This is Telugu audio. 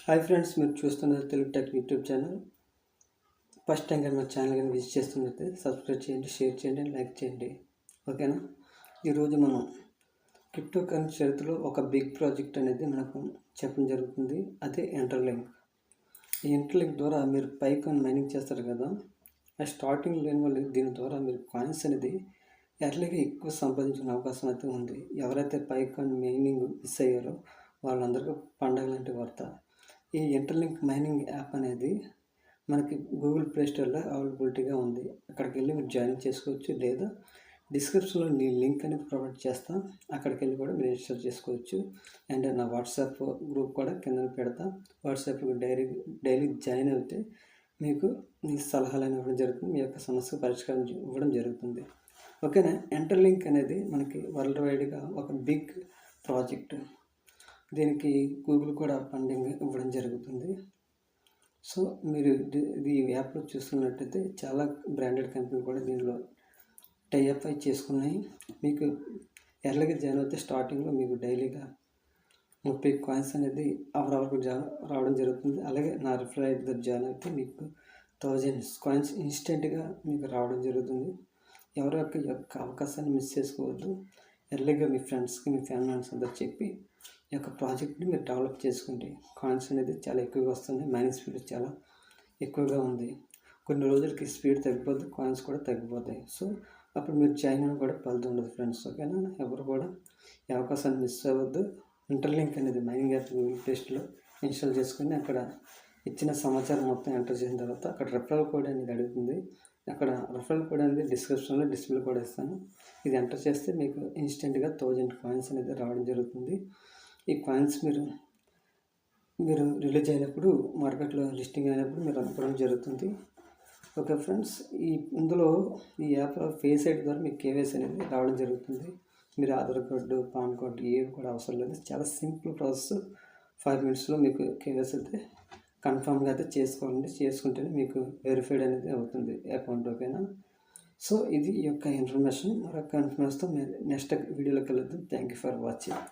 హాయ్ ఫ్రెండ్స్, మీరు చూస్తున్నారు Telugu tech YouTube channel. First time కానీ మా ఛానల్ కానీ విజిట్ చేస్తున్నట్లయితే సబ్స్క్రైబ్ చేయండి, షేర్ చేయండి, లైక్ చేయండి. ఓకేనా? ఈరోజు మనం క్రిప్టో కరెన్సీ చరిత్రలో ఒక బిగ్ ప్రాజెక్ట్ అనేది మనకు చెప్పడం జరుగుతుంది. అదే ఇంటర్లింక్. ఈ ఇంటర్లింక్ ద్వారా మీరు పైకాన్ మైనింగ్ చేస్తారు కదా, ఆ స్టార్టింగ్ లేని వాళ్ళు దీని ద్వారా మీరు కాయిన్స్ అనేది ఎర్లీగా ఎక్కువ సంపాదించుకునే అవకాశం అయితే ఉంది. ఎవరైతే పైకాన్ మైనింగ్ మిస్ అయ్యారో వాళ్ళందరికీ పండగ లాంటి వార్త. ఈ ఇంటర్లింక్ మైనింగ్ యాప్ అనేది మనకి గూగుల్ ప్లే స్టోర్లో అవైలబిలిటీగా ఉంది. అక్కడికి వెళ్ళి మీరు జాయిన్ చేసుకోవచ్చు, లేదా డిస్క్రిప్షన్లో నేను లింక్ అనేది ప్రొవైడ్ చేస్తాను. అక్కడికి వెళ్ళి కూడా మీరు ఇన్స్టాల్ చేసుకోవచ్చు. అండ్ నా వాట్సాప్ గ్రూప్ కూడా కింద పెడతా. వాట్సాప్లో డైలీ జాయిన్ అయితే మీకు మీ సలహాలు ఇవ్వడం జరుగుతుంది, మీ యొక్క సమస్యకు పరిష్కారం ఇవ్వడం జరుగుతుంది. ఓకేనా? ఇంటర్లింక్ అనేది మనకి వరల్డ్ వైడ్గా ఒక బిగ్ ప్రాజెక్ట్. దీనికి గూగుల్ కూడా ఫండింగ్ ఇవ్వడం జరుగుతుంది. సో మీరు ఈ యాప్లో చూస్తున్నట్టయితే చాలా బ్రాండెడ్ కంపెనీ కూడా దీనిలో టైఅప్ అయి చేసుకున్నాయి. మీకు ఎర్లీగా జాయిన్ అయితే స్టార్టింగ్లో మీకు డైలీగా 30 కాయిన్స్ అనేది అవరకు రావడం జరుగుతుంది. అలాగే నా రిఫర్ ఐడి జాయిన్ అయితే మీకు 1000 కాయిన్స్ ఇన్స్టెంట్గా మీకు రావడం జరుగుతుంది. ఎవరి యొక్క అవకాశాన్ని మిస్ చేసుకోవద్దు. ఎర్లీగా మీ ఫ్రెండ్స్కి, మీ ఫ్యామిలీ మెంబర్స్ అందరూ చెప్పి ఈ యొక్క ప్రాజెక్ట్ని మీరు డెవలప్ చేసుకుంటే కాయిన్స్ అనేది చాలా ఎక్కువగా వస్తుంది. మైనింగ్ స్పీడ్ చాలా ఎక్కువగా ఉంది. కొన్ని రోజులకి స్పీడ్ తగ్గిపోద్ది, కాయిన్స్ కూడా తగ్గిపోతాయి. సో అప్పుడు మీరు జాయిన్ అయినా కూడా ఫలితం ఉండదు ఫ్రెండ్స్. ఓకేనా? ఎవరు కూడా ఈ అవకాశాన్ని మిస్ అవ్వద్దు. ఇంటర్లింక్ అనేది మైనింగ్ యాప్ గూగుల్ ప్లే స్టోర్లో ఇన్స్టాల్ చేసుకుని అక్కడ ఇచ్చిన సమాచారం మొత్తం ఎంటర్ చేసిన తర్వాత అక్కడ రెఫరల్ కోడ్ అనేది అడుగుతుంది. అక్కడ రెఫరల్ కోడ్ అనేది డిస్క్రిప్షన్లో డిస్ప్లే కూడా ఇస్తాను. ఇది ఎంటర్ చేస్తే మీకు ఇన్స్టెంట్గా 1000 కాయిన్స్ అనేది రావడం జరుగుతుంది. ఈ కాయిన్స్ మీరు రిలీజ్ అయినప్పుడు మార్కెట్లో లిస్టింగ్ అయినప్పుడు మీరు అనుకోవడం జరుగుతుంది. ఓకే ఫ్రెండ్స్, ఇందులో ఈ యాప్ ఫేస్ ఐడి ద్వారా మీకు కేవైసీ అనేది రావడం జరుగుతుంది. మీరు ఆధార్ కార్డు, పాన్ కార్డు ఏవి కూడా అవసరం లేదు. చాలా సింపుల్ ప్రాసెస్. 5 మినిట్స్లో మీకు కేవైసీ అయితే కన్ఫామ్గా అయితే చేసుకోవాలండి. చేసుకుంటేనే మీకు వెరిఫైడ్ అనేది అవుతుంది అకౌంట్. ఓకేనా? సో ఇది ఈ యొక్క ఇన్ఫర్మేషన్. మరొక ఇన్ఫర్మేషన్తో నెక్స్ట్ వీడియోలోకి వెళ్దాం. Thank you for watching.